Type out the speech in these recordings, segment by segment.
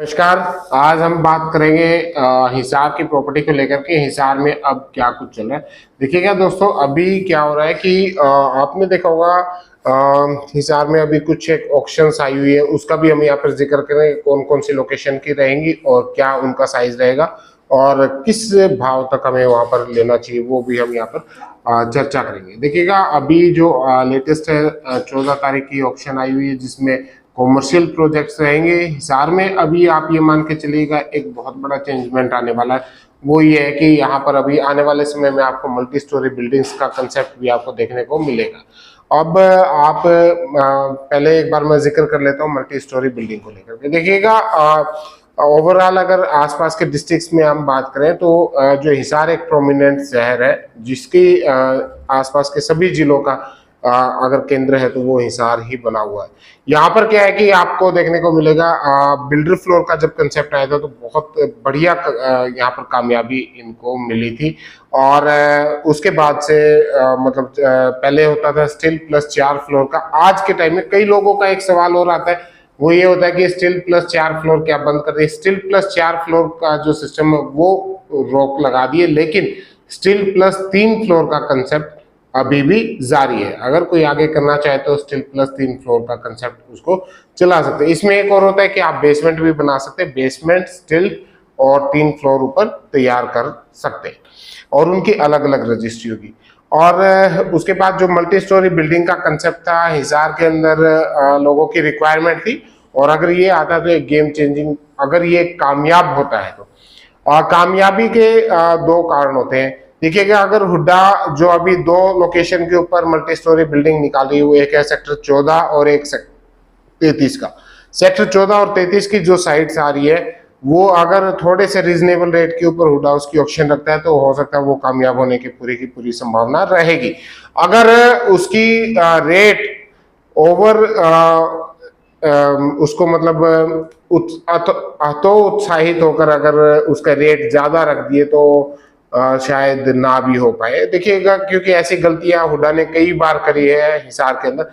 नमस्कार। आज हम बात करेंगे हिसार की प्रॉपर्टी को लेकर के। हिसार में अब क्या कुछ चल रहा है देखिएगा दोस्तों। अभी क्या हो रहा है कि आपने देखा होगा हिसार में अभी कुछ एक ऑक्शंस आई हुई है, उसका भी हम यहाँ पर जिक्र करेंगे। कौन कौन सी लोकेशन की रहेंगी और क्या उनका साइज रहेगा और किस भाव तक हमें वहां पर लेना चाहिए, वो भी हम यहाँ पर चर्चा करेंगे। देखिएगा अभी जो लेटेस्ट है 14 तारीख की ऑक्शन आई हुई है, जिसमें कॉमर्शियल प्रोजेक्ट्स रहेंगे हिसार में। अभी आप ये मान के चलिएगा एक बहुत बड़ा चेंजमेंट आने वाला है। वो ये है कि यहाँ पर अभी आने वाले समय में आपको मल्टी स्टोरी बिल्डिंग्स का कंसेप्ट भी आपको देखने को मिलेगा। अब आप पहले एक बार मैं जिक्र कर लेता हूँ मल्टी स्टोरी बिल्डिंग को लेकर के। देखिएगा ओवरऑल अगर आसपास के डिस्ट्रिक्ट्स में हम बात करें तो जो हिसार एक प्रोमिनेंट शहर है, जिसकी आसपास के सभी जिलों का अगर केंद्र है तो वो हिसार ही बना हुआ है। यहाँ पर क्या है कि आपको देखने को मिलेगा बिल्डर फ्लोर का जब कंसेप्ट आया था तो बहुत बढ़िया यहाँ पर कामयाबी इनको मिली थी। और उसके बाद से मतलब पहले होता था स्टील प्लस 4 फ्लोर का। आज के टाइम में कई लोगों का एक सवाल और आता है, वो ये होता है कि स्टील प्लस 4 फ्लोर क्या बंद कर दिए। स्टील प्लस 4 फ्लोर का जो सिस्टम है वो रोक लगा दिए, लेकिन स्टील प्लस 3 फ्लोर का कंसेप्ट अभी भी जारी है। अगर कोई आगे करना चाहे तो स्टील प्लस 3 फ्लोर का कंसेप्ट उसको चला सकते हैं। इसमें एक और होता है कि आप बेसमेंट भी बना सकते हैं, बेसमेंट स्टील और 3 फ्लोर ऊपर तैयार कर सकते हैं और उनकी अलग अलग रजिस्ट्री होगी। और उसके बाद जो मल्टी स्टोरी बिल्डिंग का कंसेप्ट था हिसार के अंदर, लोगों की रिक्वायरमेंट थी और अगर ये आता तो एक गेम चेंजिंग, अगर ये कामयाब होता है तो। और कामयाबी के दो कारण होते हैं। देखिएगा अगर हुड्डा जो अभी 2 लोकेशन के ऊपर मल्टी स्टोरी बिल्डिंग निकाली, वो एक है सेक्टर 14 और एक सेक्टर 33 का। सेक्टर 14 और 33 की जो साइट्स आ रही है वो अगर थोड़े से रीजनेबल रेट के ऊपर हुड्डा उसकी ऑप्शन रखता है तो हो सकता है वो कामयाब होने की पूरी संभावना रहेगी। अगर उसकी रेट ओवर उसको मतलब तो उत्साहित होकर अगर उसका रेट ज्यादा रख दिए तो शायद ना भी हो पाए। देखिएगा क्योंकि ऐसी गलतियां हुड्डा ने कई बार करी है हिसार के अंदर।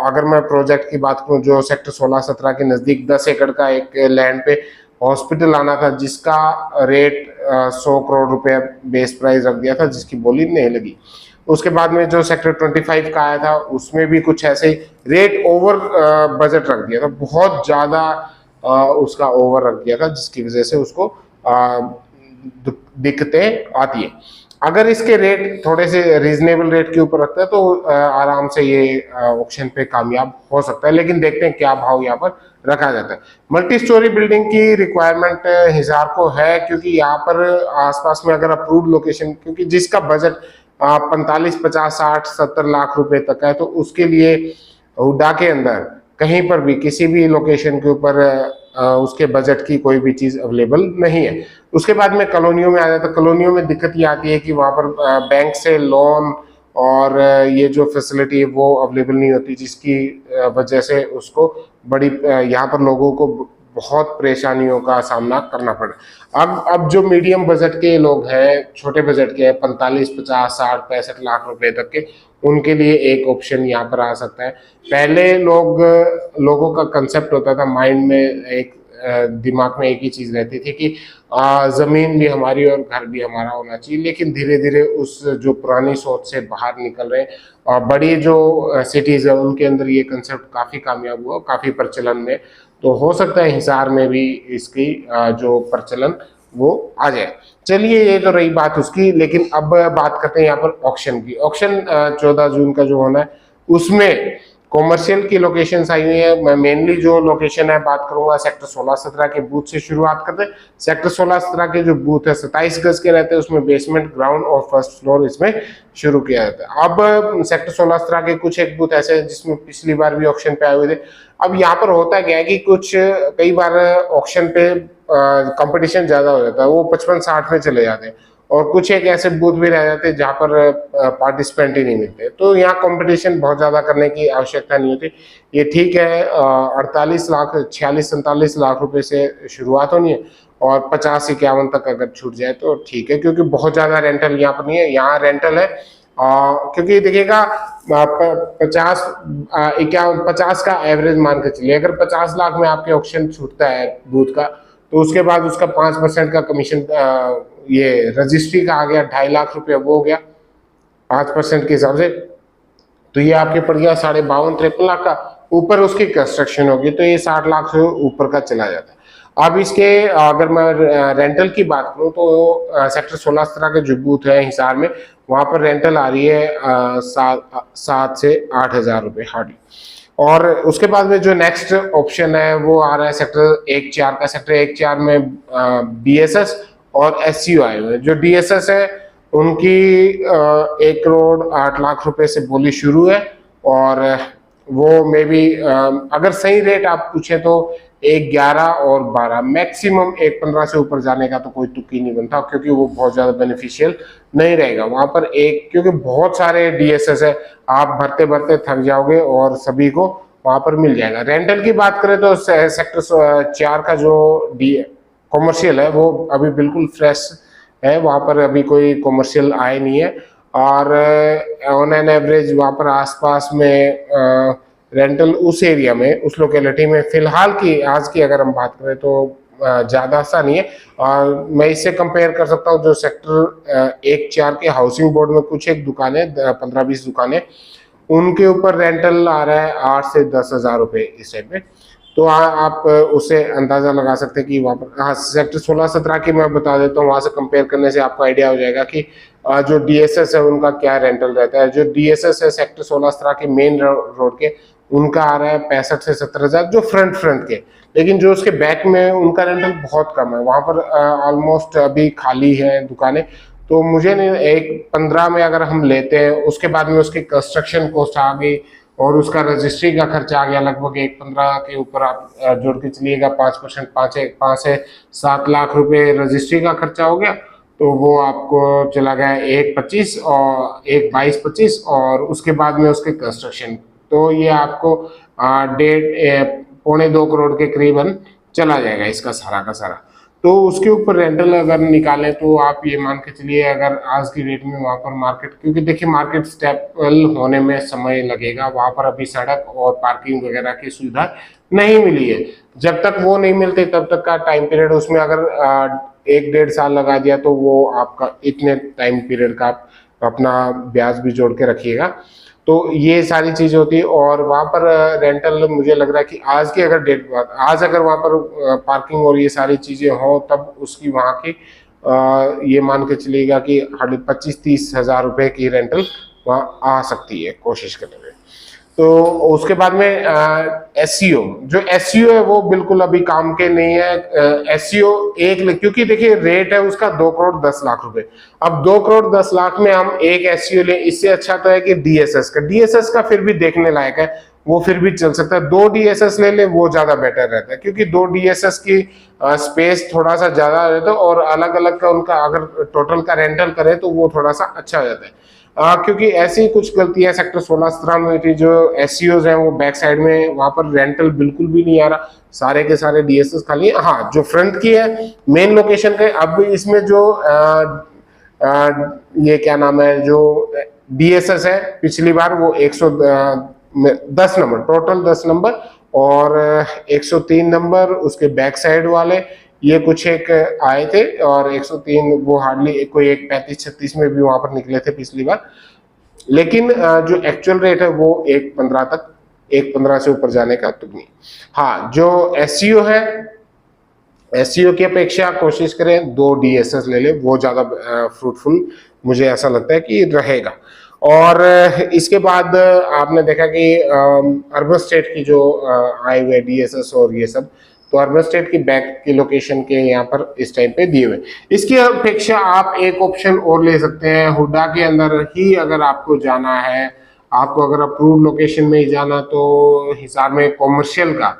अगर मैं प्रोजेक्ट की बात करूं, जो सेक्टर 16-17 के नजदीक 10 एकड़ का एक लैंड पे हॉस्पिटल आना था, जिसका रेट 100 करोड़ रुपए बेस प्राइस रख दिया था, जिसकी बोली नहीं लगी। उसके बाद में जो सेक्टर 25 का आया था उसमें भी कुछ ऐसे ही रेट ओवर बजट रख दिया था, बहुत ज्यादा उसका ओवर रख दिया था, जिसकी वजह से उसको दिक्कतें आती है। अगर इसके रेट थोड़े से रीजनेबल रेट के ऊपर रखता है तो आराम से ये ऑक्शन पे कामयाब हो सकता है। लेकिन देखते हैं क्या भाव यहाँ पर रखा जाता है। मल्टी स्टोरी बिल्डिंग की रिक्वायरमेंट हिसार को है, क्योंकि यहाँ पर आसपास में अगर अप्रूव्ड लोकेशन, क्योंकि जिसका बजट 45, 50, 60, 70 लाख रुपए तक है, तो उसके लिए हुड्डा के अंदर कहीं पर भी किसी भी लोकेशन के ऊपर उसके बजट की कोई भी चीज अवेलेबल नहीं है। उसके बाद में कॉलोनियों में आ जाता है। कॉलोनियों में दिक्कत ये आती है कि वहां पर बैंक से लोन और ये जो फैसिलिटी है वो अवेलेबल नहीं होती, जिसकी वजह से उसको बड़ी यहाँ पर लोगों को बहुत परेशानियों का सामना करना पड़ा। अब जो मीडियम बजट के लोग हैं, छोटे बजट के 45, 50, 60, 65 लाख रुपए तक के, उनके लिए एक ऑप्शन यहाँ पर आ सकता है। पहले लोगों का कंसेप्ट होता था माइंड में, एक दिमाग में एक ही चीज रहती थी कि जमीन भी हमारी और घर भी हमारा होना चाहिए। लेकिन धीरे धीरे उस जो पुरानी सोच से बाहर निकल रहे हैं और बड़ी जो सिटीज है उनके अंदर ये कंसेप्ट काफी कामयाब हुआ, काफी प्रचलन में। तो हो सकता है हिसार में भी इसकी जो प्रचलन वो आ जाए। चलिए ये तो रही बात उसकी, लेकिन अब बात करते हैं यहाँ पर ऑक्शन की। ऑक्शन 14 जून का जो होना है उसमें कॉमर्शियल की लोकेशंस आई हुई है। मैं मेनली जो लोकेशन है बात करूंगा सेक्टर 16-17 के बूथ से शुरुआत करते हैं। सेक्टर 16-17 के जो बूथ है 27 गज के रहते हैं, उसमें बेसमेंट, ग्राउंड और फर्स्ट फ्लोर इसमें शुरू किया जाता है। अब सेक्टर 16-17 के कुछ एक बूथ ऐसे हैं जिसमें पिछली बार भी ऑक्शन पे आए हुए थे। अब यहाँ पर होता क्या है कि कई बार ऑक्शन पे कंपटीशन ज्यादा हो जाता है, वो 55-60 में चले जाते हैं और कुछ एक ऐसे बूथ भी रह जाते हैं जहाँ पर पार्टिसिपेंट ही नहीं मिलते। तो यहाँ कंपटीशन बहुत ज्यादा करने की आवश्यकता नहीं होती। ये ठीक है, 48 लाख, 46-47 लाख रुपए से शुरुआत होनी है और 50-51 तक अगर छूट जाए तो ठीक है, क्योंकि बहुत ज्यादा रेंटल यहाँ पर नहीं है। यहाँ रेंटल है क्योंकि देखिएगा 50 का एवरेज मान के चलिए, अगर 50 लाख में आपके ऑक्शन छूटता है बूथ का, तो उसके बाद उसका 5% का कमीशन ये रजिस्ट्री का आ गया, 2.5 लाख रुपया वो हो गया 5% के हिसाब से, तो ये आपके पड़ गया 52-53 लाख का। ऊपर उसकी कंस्ट्रक्शन होगी तो ये 60 लाख से ऊपर का चला जाता है। अब इसके अगर मैं रेंटल की बात करूं तो सेक्टर 16-17 के जो बूथ है हिसार में, वहां पर रेंटल आ रही है 7 से 8 हजार रुपये हार्डली। और उसके बाद में जो नेक्स्ट ऑप्शन है वो आ रहा है सेक्टर 1-4 का। सेक्टर 1-4 में BSS और SCO आए हुए हैं। जो DSS है उनकी 1 करोड़ 8 लाख रुपए से बोली शुरू है, और वो मे बी अगर सही रेट आप पूछे तो 1-11 और 12, मैक्सिमम 1-15 से ऊपर जाने का तो कोई तुक ही नहीं बनता, क्योंकि वो बहुत ज्यादा बेनिफिशियल नहीं रहेगा वहां पर। क्योंकि बहुत सारे DSS है, आप भरते भरते थक जाओगे और सभी को वहां पर मिल जाएगा। रेंटल की बात करें तो सेक्टर 4 का जो कॉमर्शियल है वो अभी बिल्कुल फ्रेश है, वहां पर अभी कोई कॉमर्शियल आए नहीं है, और ऑन एन एवरेज वहां पर आसपास में रेंटल उस एरिया में, उस लोकेलिटी में फिलहाल की आज की अगर हम बात करें तो ज्यादा सा नहीं है। और मैं इससे कंपेयर कर सकता हूँ जो सेक्टर 1-4 के हाउसिंग बोर्ड में कुछ एक दुकानें 15-20 दुकानें, उनके ऊपर रेंटल आ रहा है 8 से 10 हजार रुपये इस टाइप में। तो आप उससे अंदाजा लगा सकते हैं कि वहाँ पर, हाँ सेक्टर 16-17 की मैं बता देता हूँ, वहाँ से कंपेयर करने से आपको आइडिया हो जाएगा कि जो DSS है उनका क्या रेंटल रहता है। जो DSS है सेक्टर 16-17 के मेन रोड के, उनका आ रहा है 65 से 70 हजार, जो फ्रंट के। लेकिन जो उसके बैक में उनका रेंटल बहुत कम है, वहां पर ऑलमोस्ट अभी खाली है दुकानें। तो मुझे नहीं, 1-15 में अगर हम लेते हैं, उसके बाद में उसकी कंस्ट्रक्शन कॉस्ट आ गई और उसका रजिस्ट्री का खर्चा आ गया लगभग 1-15 के ऊपर, आप जोड़ के चलिएगा 5%, 5 से 7 लाख रुपए रजिस्ट्री का खर्चा हो गया, तो वो आपको चला गया 1-25 और 1-22-25, और उसके बाद में उसके कंस्ट्रक्शन, तो ये आपको 1.5-2 करोड़ के करीबन चला जाएगा इसका सारा का सारा। तो उसके ऊपर रेंटल अगर निकालें तो आप ये मान के चलिए, अगर आज की डेट में वहाँ पर मार्केट, क्योंकि देखिए मार्केट स्टेबल होने में समय लगेगा, वहाँ पर अभी सड़क और पार्किंग वगैरह की सुविधा नहीं मिली है। जब तक वो नहीं मिलती तब तक का टाइम पीरियड, उसमें अगर 1-1.5 साल लगा दिया तो वो आपका इतने टाइम पीरियड का आप अपना ब्याज भी जोड़ के रखिएगा। तो ये सारी चीज होती है। और वहां पर रेंटल मुझे लग रहा है कि आज की अगर डेट, आज अगर वहां पर पार्किंग और ये सारी चीजें हो, तब उसकी वहां की ये मान के चलिएगा कि 25-30 हजार रुपए की रेंटल वहां आ सकती है कोशिश करने में। तो उसके बाद में SCO, जो SCO है वो बिल्कुल अभी काम के नहीं है। SCO क्योंकि देखिए रेट है उसका 2 करोड़ 10 लाख रुपए। अब 2 करोड़ 10 लाख में हम एक SCO ले, इससे अच्छा तो है कि DSS का फिर भी देखने लायक है, वो फिर भी चल सकता है। 2 DSS ले ले, वो ज्यादा बेटर रहता है, क्योंकि 2 DSS की स्पेस थोड़ा सा ज्यादा रहता है, और अलग अलग का उनका अगर टोटल का रेंटल करे तो वो थोड़ा सा अच्छा हो जाता है। क्योंकि ऐसी कुछ गलतियां सेक्टर 16-17 में थी, जो SCOs हैं वो बैक साइड में, वहां पर रेंटल बिल्कुल भी नहीं आ रहा, सारे के सारे DSS खाली है। हाँ जो फ्रंट की है मेन लोकेशन के, अब इसमें जो ये क्या नाम है, जो DSS है पिछली बार वो 110 नंबर, टोटल 10 नंबर और 103 नंबर उसके बैक साइड वाले, ये कुछ एक आए थे, और 103 वो हार्डली कोई एक 35-36 में भी वहां पर निकले थे पिछली बार। लेकिन जो एक्चुअल रेट है वो 1.15 तक, 1.15 से ऊपर जाने का तुक नहीं। हाँ जो SCO है, SCO की अपेक्षा कोशिश करें 2 DSS ले ले, वो ज्यादा फ्रूटफुल मुझे ऐसा लगता है कि रहेगा। और इसके बाद आपने देखा कि अर्बन स्टेट की जो आए हुए DSS और ये सब, तो अर्बन स्टेट की बैक की लोकेशन के यहाँ पर इस टाइम पे दिए हुए। इसकी अपेक्षा आप एक ऑप्शन और ले सकते हैं, हुडा के अंदर ही अगर आपको जाना है, आपको अगर अप्रूव लोकेशन में ही जाना, तो हिसार में कॉमर्शियल का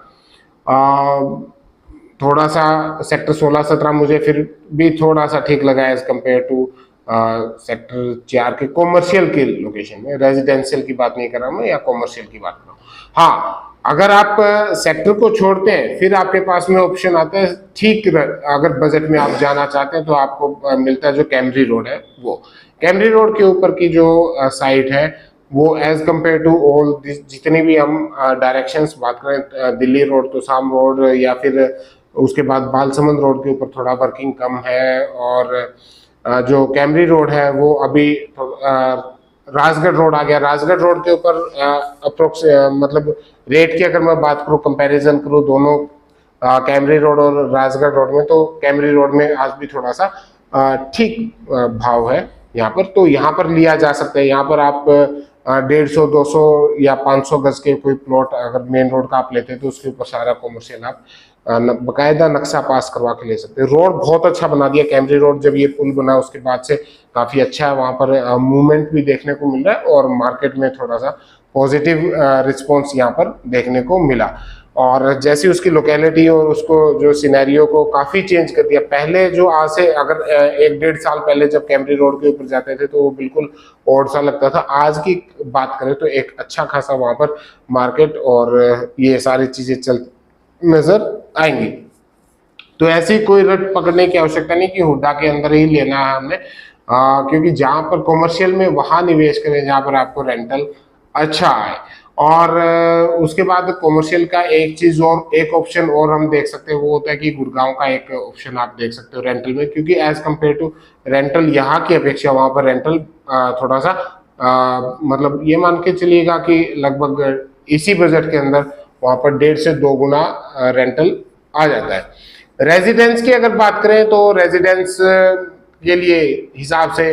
थोड़ा सा सेक्टर 16-17 मुझे फिर भी थोड़ा सा ठीक लगा एज कम्पेयर टू सेक्टर 4 के कॉमर्शियल के लोकेशन में। रेजिडेंशियल की बात नहीं कर रहा मैं, या कॉमर्शियल की बात कर रहा हूँ। हाँ अगर आप सेक्टर को छोड़ते हैं, फिर आपके पास में ऑप्शन आता है ठीक, अगर बजट में आप जाना चाहते हैं तो आपको मिलता है जो कैमरी रोड है, वो कैमरी रोड के ऊपर की जो साइट है वो एज कम्पेयर टू ऑल जितनी भी हम डायरेक्शंस बात करें, दिल्ली रोड, तोसाम रोड या फिर उसके बाद बालसमंद रोड के ऊपर थोड़ा वर्किंग कम है, और जो कैमरी रोड है वो अभी राजगढ़ रोड आ गया। राजगढ़ रोड के ऊपर अप्रोक्स मतलब रेट की अगर मैं बात करूँ, कंपैरिजन करूँ दोनों कैमरी रोड और राजगढ़ रोड में, तो कैमरी रोड में आज भी थोड़ा सा ठीक भाव है यहाँ पर, तो यहाँ पर लिया जा सकता है। यहाँ पर आप 150, 200 या 500 गज के कोई प्लॉट अगर मेन रोड का आप लेते हैं तो उसके ऊपर सारा कॉमर्शियल आप बकायदा नक्शा पास करवा के ले सकते हैं। रोड बहुत अच्छा बना दिया कैमरी रोड, जब ये पुल बना उसके बाद से काफी अच्छा है, वहां पर मूवमेंट भी देखने को मिल रहा है और मार्केट में थोड़ा सा पॉजिटिव रिस्पॉन्स यहाँ पर देखने को मिला। और जैसी उसकी लोकेलिटी और उसको जो सिनेरियो को काफी चेंज कर दिया। पहले जो आज से अगर 1-1.5 साल पहले जब कैमरी रोड के ऊपर जाते थे तो वो बिल्कुल ओड सा लगता था, आज की बात करें तो एक अच्छा खासा वहां पर मार्केट और ये सारी चीजें चल नजर आएंगी। तो ऐसी कोई रट पकड़ने की आवश्यकता नहीं कि हुड्डा के अंदर ही लेना है हमने, क्योंकि जहां पर कॉमर्शियल में वहां निवेश करें जहां पर आपको रेंटल अच्छा आए। और उसके बाद कॉमर्शियल का एक चीज और, एक ऑप्शन और हम देख सकते हैं, वो होता है कि गुड़गांव का एक ऑप्शन आप देख सकते हो रेंटल में, क्योंकि एज कम्पेयर टू रेंटल यहाँ की अपेक्षा वहां पर रेंटल थोड़ा सा मतलब ये मान के चलिएगा कि लगभग इसी बजट के अंदर वहां पर 1.5 से 2 गुना रेंटल आ जाता है। रेजिडेंस की अगर बात करें तो रेजिडेंस के लिए हिसाब से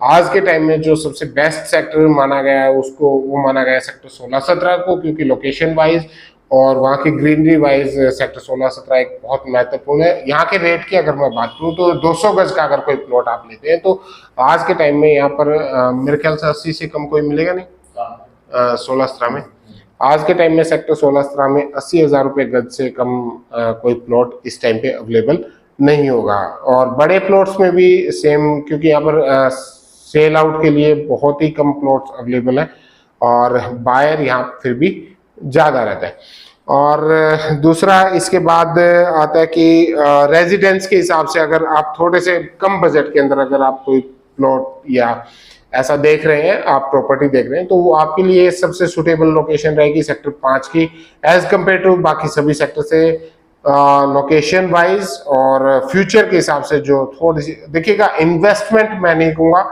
आज के टाइम में जो सबसे बेस्ट सेक्टर माना गया है उसको वो माना गया है सेक्टर 16-17 को, क्योंकि लोकेशन वाइज और वहाँ की ग्रीनरी वाइज सेक्टर 16-17 एक बहुत महत्वपूर्ण है। यहाँ के रेट की अगर मैं बात करूँ तो 200 गज का अगर कोई प्लॉट आप लेते हैं तो आज के टाइम में यहाँ पर मेरे ख्याल से 80 से कम कोई मिलेगा नहीं 16-17 में। आज के टाइम में सेक्टर 16-17 में 80,000 रुपये गज से कम कोई प्लॉट इस टाइम पे अवेलेबल नहीं होगा। और बड़े प्लॉट्स में भी सेम, क्योंकि यहाँ पर सेल आउट के लिए बहुत ही कम प्लॉट्स अवेलेबल है और बायर यहाँ फिर भी ज़्यादा रहता है। और दूसरा इसके बाद आता है कि रेजिडेंस के हिसाब से अगर आप थोड़े से कम बजट के अंदर अगर आप कोई प्लॉट या ऐसा देख रहे हैं, आप प्रॉपर्टी देख रहे हैं, तो वो आपके लिए सबसे सुटेबल लोकेशन रहेगी सेक्टर 5 की एज कम्पेयर टू बाकी सभी सेक्टर से। लोकेशन वाइज और फ्यूचर के हिसाब से जो थोड़ी सी देखिएगा, इन्वेस्टमेंट मैं नहीं कहूँगा,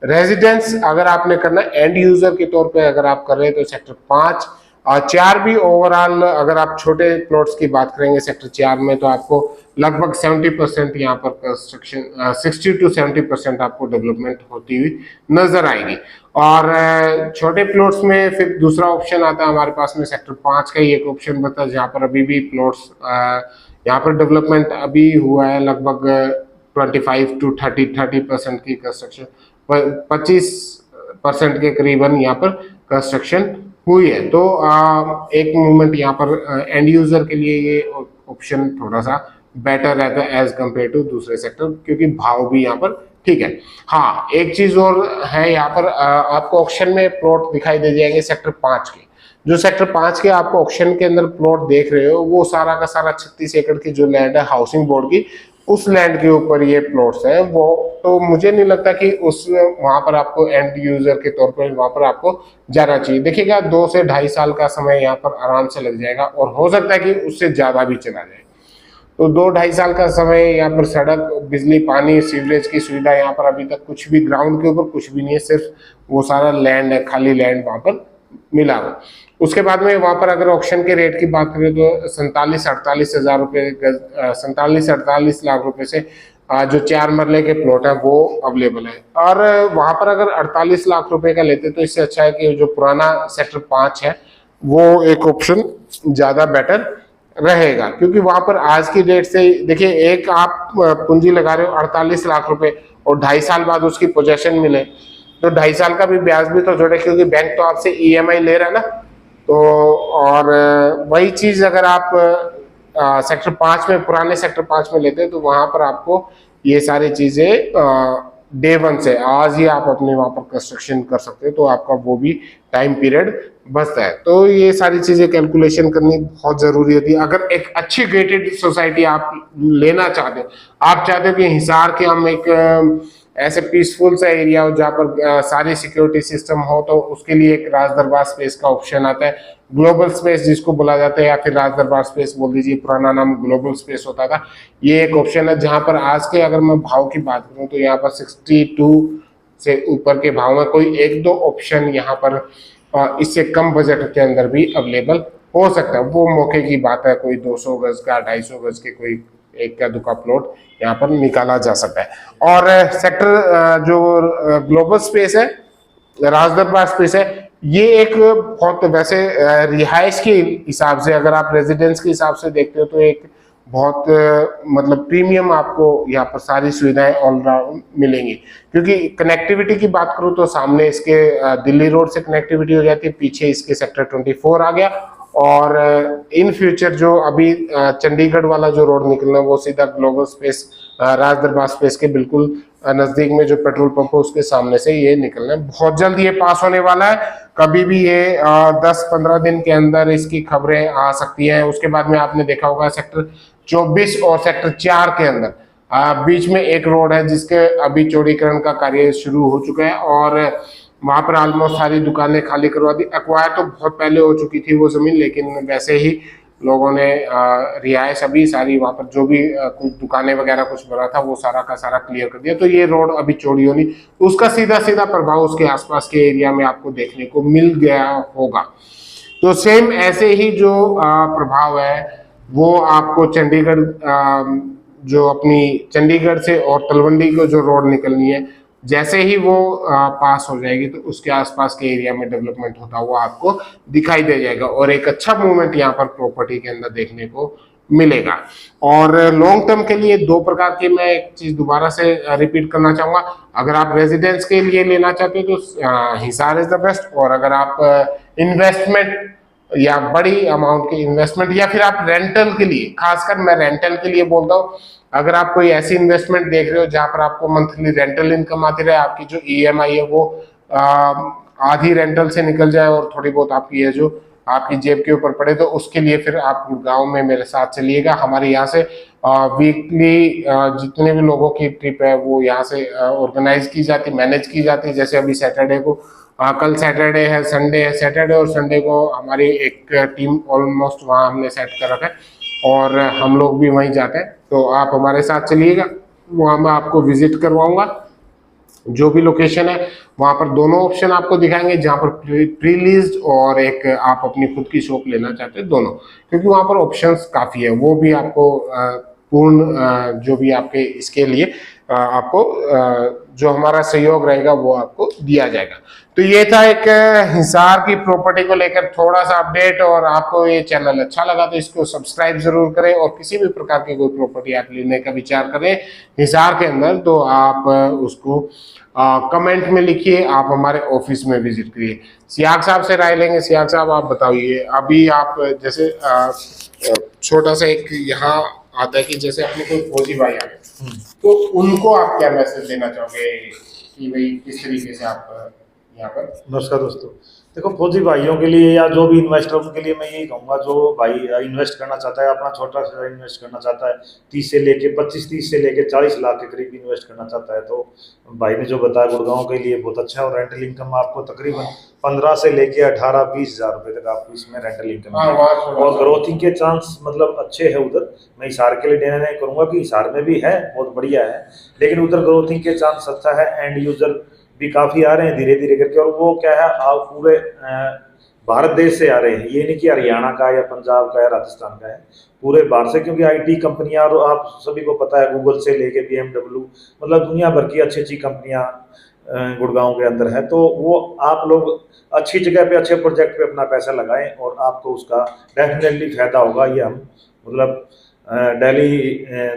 रेजिडेंस अगर आपने करना एंड यूजर के तौर पे अगर आप कर रहे हैं तो सेक्टर 5 और 4 भी ओवरऑल अगर आप छोटे प्लॉट्स की बात करेंगे सेक्टर 4 में तो आपको लगभग 70% यहाँ पर कंस्ट्रक्शन 60 to 70% आपको डेवलपमेंट होती हुई नजर आएगी। और छोटे प्लॉट्स में फिर दूसरा ऑप्शन आता है हमारे पास में सेक्टर 5 का ही एक ऑप्शन बता, जहाँ पर अभी भी प्लॉट्स यहाँ पर डेवलपमेंट अभी हुआ है लगभग 25 to 30% की कंस्ट्रक्शन, 25% के करीबन यहाँ पर कंस्ट्रक्शन हुई है। तो एक मूवमेंट यहाँ पर एंड यूजर के लिए ये ऑप्शन थोड़ा सा बेटर रहता है एज कम्पेयर टू दूसरे सेक्टर, क्योंकि भाव भी यहाँ पर ठीक है। हाँ, एक चीज और है, यहाँ पर आपको ऑप्शन में प्लॉट दिखाई दे जाएंगे सेक्टर 5 के। जो सेक्टर 5 के आपको ऑप्शन के अंदर प्लॉट देख रहे हो वो सारा का सारा 36 एकड़ की जो लैंड है हाउसिंग बोर्ड की, उस लैंड के ऊपर ये प्लॉट्स हैं। वो तो मुझे नहीं लगता कि उस वहां पर आपको एंड यूजर के तौर पर वहां पर आपको जाना चाहिए। देखिएगा 2 से 2.5 साल का समय यहाँ पर आराम से लग जाएगा और हो सकता है कि उससे ज्यादा भी चला जाए। तो 2-2.5 साल का समय यहाँ पर सड़क, बिजली, पानी, सीवरेज की सुविधा यहाँ पर अभी तक कुछ भी ग्राउंड के ऊपर कुछ भी नहीं है, सिर्फ वो सारा लैंड है, खाली लैंड वहां पर मिला हुआ। उसके बाद में वहां पर अगर ऑक्शन के रेट की बात करें तो 47-48 हजार रुपये, 47-48 लाख रुपए से जो 4 मरले के प्लॉट है वो अवेलेबल है। और वहां पर अगर 48 लाख रुपए का लेते तो इससे अच्छा है कि जो पुराना सेक्टर 5 है वो एक ऑप्शन ज्यादा बेटर रहेगा, क्योंकि वहां पर आज की डेट से देखिए, एक आप पूंजी लगा रहे हो 48 लाख रुपए और 2.5 साल बाद उसकी पोजेशन मिले तो 2.5 साल का भी ब्याज भी तो जोड़े, क्योंकि बैंक तो आपसे ईएमआई ले रहा है ना। तो और वही चीज अगर आप सेक्टर 5 में, पुराने सेक्टर 5 में लेते हैं तो वहां पर आपको ये सारी चीजें डे 1 से आज ही आप अपने वहां पर कंस्ट्रक्शन कर सकते हैं, तो आपका वो भी टाइम पीरियड बचता है। तो ये सारी चीजें कैलकुलेशन करनी बहुत जरूरी होती है। अगर एक अच्छी गेटेड सोसाइटी आप लेना चाहते हो, आप चाहते हो कि हिसार के हम एक ऐसे पीसफुल सा एरिया हो जहाँ पर सारी सिक्योरिटी सिस्टम हो, तो उसके लिए एक राज दरबार स्पेस का ऑप्शन आता है। ग्लोबल स्पेस जिसको बोला जाता है, या फिर राज दरबार स्पेस बोल दीजिए, पुराना नाम ग्लोबल स्पेस होता था। ये एक ऑप्शन है जहाँ पर आज के अगर मैं भाव की बात करूँ तो यहाँ पर 62 से ऊपर के भाव में कोई एक दो ऑप्शन यहाँ पर इससे कम बजट के अंदर भी अवेलेबल हो सकता है। वो मौके की बात है, कोई 200 गज का, 250 गज के कोई एक का दुका प्लॉट यहाँ पर निकाला जा सकता है। और सेक्टर जो ग्लोबल स्पेस है, राज दरबार स्पेस है, ये एक बहुत वैसे रिहाइश के हिसाब से, अगर आप रेजिडेंस के हिसाब से देखते हो तो एक बहुत मतलब प्रीमियम आपको यहाँ पर सारी सुविधाएं ऑलराउंड मिलेंगी। क्योंकि कनेक्टिविटी की बात करूँ तो सामने इसके दिल्ली रोड से कनेक्टिविटी हो जाती है, पीछे इसके सेक्टर 24 आ गया, और इन फ्यूचर जो अभी चंडीगढ़ वाला जो रोड निकलना है वो सीधा ग्लोबल स्पेस राज दरबार स्पेस के बिल्कुल नजदीक में जो पेट्रोल पंप है उसके सामने से ये निकलना है। बहुत जल्द ये पास होने वाला है, कभी भी ये 10-15 दिन के अंदर इसकी खबरें आ सकती हैं। उसके बाद में आपने देखा होगा सेक्टर 24 और सेक्टर 4 के अंदर बीच में एक रोड है जिसके अभी चौड़ीकरण का कार्य शुरू हो चुका है, और वहां पर ऑलमोस्ट सारी दुकानें खाली करवा दी। एक्वायर तो बहुत पहले हो चुकी थी वो जमीन, लेकिन वैसे ही लोगों ने रिहाइश अभी सारी वहां पर जो भी कुछ दुकानें वगैरह कुछ बना था वो सारा का सारा क्लियर कर दिया। तो ये रोड अभी चौड़ी होनी, उसका सीधा सीधा प्रभाव उसके आसपास के एरिया में आपको देखने को मिल गया होगा। तो सेम ऐसे ही जो प्रभाव है वो आपको चंडीगढ़ जो अपनी चंडीगढ़ से और तलवंडी को जो रोड निकलनी है, जैसे ही वो पास हो जाएगी तो उसके आसपास के एरिया में डेवलपमेंट होता हुआ आपको दिखाई दे जाएगा, और एक अच्छा मूवमेंट यहाँ पर प्रॉपर्टी के अंदर देखने को मिलेगा। और लॉन्ग टर्म के लिए दो प्रकार के, मैं एक चीज दोबारा से रिपीट करना चाहूंगा, अगर आप रेजिडेंस के लिए लेना चाहते हो तो हिसार इज द बेस्ट, और अगर आप इन्वेस्टमेंट या बड़ी अमाउंट की इन्वेस्टमेंट, या फिर आप रेंटल के लिए, खासकर मैं रेंटल के लिए बोलता हूँ, अगर आप कोई ऐसी इन्वेस्टमेंट देख रहे हो जहां पर आपको मंथली रेंटल इनकम आती रहे, आपकी जो ईएमआई है वो आधी रेंटल से निकल जाए और थोड़ी बहुत आपकी है जो आपकी जेब के ऊपर पड़े, तो उसके लिए फिर आप गुड़गांव में मेरे साथ चलिएगा। हमारे यहाँ से वीकली जितने भी लोगों की ट्रिप है वो यहाँ से ऑर्गेनाइज की जाती, मैनेज की जाती। जैसे अभी सैटरडे को कल सैटरडे है, संडे है, सैटरडे और संडे को हमारी एक टीम ऑलमोस्ट वहाँ हमने सेट कर रखा है, और हम लोग भी वहीं जाते हैं। तो आप हमारे साथ चलिएगा, वहाँ मैं आपको विजिट करवाऊंगा। जो भी लोकेशन है वहाँ पर दोनों ऑप्शन आपको दिखाएंगे, जहाँ पर प्री लीज्ड और एक आप अपनी खुद की शॉप लेना चाहते हैं, दोनों, क्योंकि वहाँ पर ऑप्शंस काफ़ी है। वो भी आपको पूर्ण जो भी आपके इसके लिए आपको जो हमारा सहयोग रहेगा वो आपको दिया जाएगा। तो ये था एक हिसार की प्रॉपर्टी को लेकर थोड़ा सा अपडेट, और आपको ये चैनल अच्छा लगा तो इसको सब्सक्राइब जरूर करें, और किसी भी प्रकार की कोई प्रॉपर्टी आप लेने का विचार करें हिसार के अंदर तो आप उसको कमेंट में लिखिए, आप हमारे ऑफिस में विजिट करिए। सियाग साहब से राय लेंगे। सियाग साहब आप बताइए, अभी आप जैसे छोटा सा एक यहाँ आता है कि जैसे अपने कोई फौजी भाई आ गए, तो उनको आप क्या मैसेज देना चाहोगे कि भाई किस तरीके से आप यहाँ पर। नमस्कार दोस्तों, देखो फौजी भाइयों के लिए या जो भी इन्वेस्टर उनके लिए मैं यही कहूँगा, जो भाई इन्वेस्ट करना चाहता है, अपना छोटा सा इन्वेस्ट करना चाहता है, 30 से लेके 30 से लेके 40 लाख के करीब इन्वेस्ट करना चाहता है, तो भाई ने जो बताया गुड़गांव के लिए बहुत अच्छा है। और रेंटल इनकम आपको तकरीबन 15 से लेके 18-20 हज़ार रुपये तक आपको इसमें रेंटल इनकम और ग्रोथिंग के चांस मतलब अच्छे है उधर। मैं हिसार के लिए देना नहीं करूँगा कि हिसार में भी है, बहुत बढ़िया है, लेकिन उधर ग्रोथिंग के चांस अच्छा है। एंड यूजर भी काफ़ी आ रहे हैं धीरे धीरे करके, और वो क्या है आप पूरे भारत देश से आ रहे हैं, ये नहीं कि हरियाणा का या पंजाब का या राजस्थान का है, पूरे भारत से। क्योंकि आईटी कंपनियां, और आप सभी को पता है गूगल से लेके BMW मतलब दुनिया भर की अच्छी अच्छी कंपनियां गुड़गांव के अंदर है। तो वो आप लोग अच्छी जगह पे अच्छे प्रोजेक्ट पे अपना पैसा लगाएं और आपको उसका डेफिनेटली फायदा होगा। ये हम मतलब डेली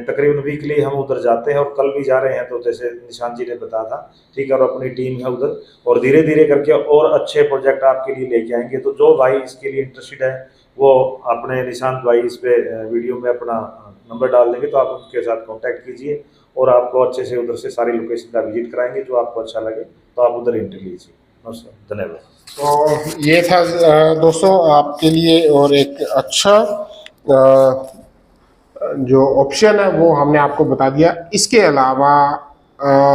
तकरीबन वीकली हम उधर जाते हैं, और कल भी जा रहे हैं, तो जैसे निशांत जी ने बताया था, ठीक है, और अपनी टीम है उधर, और धीरे धीरे करके और अच्छे प्रोजेक्ट आपके लिए लेके आएंगे। तो जो भाई इसके लिए इंटरेस्टेड है वो अपने निशांत भाई इस पे वीडियो में अपना नंबर डाल देंगे, तो आप उनके साथ कॉन्टैक्ट कीजिए, और आपको अच्छे से उधर से सारी लोकेशन का विजिट कराएंगे। जो आपको अच्छा लगे तो आप उधर एंट्री लीजिए। नमस्कार, धन्यवाद। तो ये था दोस्तों आपके लिए, और एक अच्छा जो ऑप्शन है वो हमने आपको बता दिया। इसके अलावा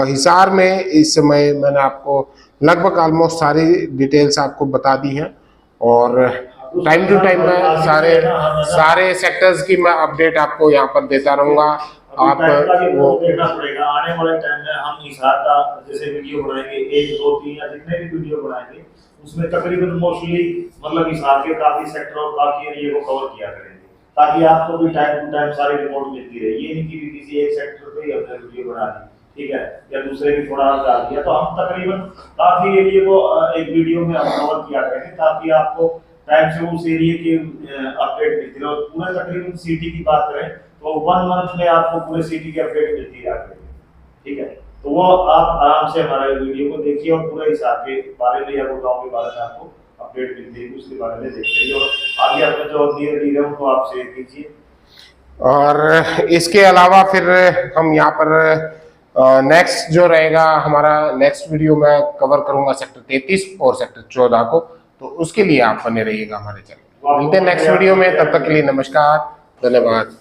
हिसार में इस समय मैंने आपको लगभग ऑलमोस्ट सारी डिटेल्स आपको बता दी हैं, और टाइम टू टाइम मैं सारे सेक्टर्स की मैं अपडेट आपको यहाँ पर देता रहूँगा। आप वो देखना पड़ेगा आने वाले टाइम में हम हिसार का जैसे वीडियो बनाएंगे 1 2 3 या जितने भी वीडियो बनाएंगे उसमें तकरीबन मोस्टली मतलब हिसार के काफी सेक्टर और काफी एरिया को कवर किया करेंगे, ताकि आपको भी टाइम टू टाइम सारी रिपोर्ट मिलती रहे। ये नहीं कि किसी एक सेक्टर पे ही हमने वीडियो बना दी, ठीक है, या दूसरे भी थोड़ा डाल दिया, तो हम तकरीबन काफी एरिया को एक वीडियो में हम कवर किया करेंगे, ताकि आपको टाइम से उस एरिया की अपडेट मिलती रहे। और पूरे तकरीबन सिटी की बात करें तो 1 मंथ में आपको पूरे सिटी की अपडेट मिलती रहेगी, ठीक है। तो वो आप आराम से हमारे वीडियो को देखिए और पूरे हिसाब के बारे में या गाँव के बारे में आपको अपडेट मिलती है, उसके बारे में देखते रहिए और आगे अपने जो धीरे धीरे उनको आप शेयर कीजिए। और इसके अलावा फिर हम यहाँ पर नेक्स्ट जो रहेगा हमारा नेक्स्ट वीडियो मैं कवर करूंगा सेक्टर 33 और सेक्टर 14 को, तो उसके लिए आप बने रहिएगा हमारे चैनल। मिलते हैं नेक्स्ट वीडियो में, तब तक के लिए नमस्कार, धन्यवाद।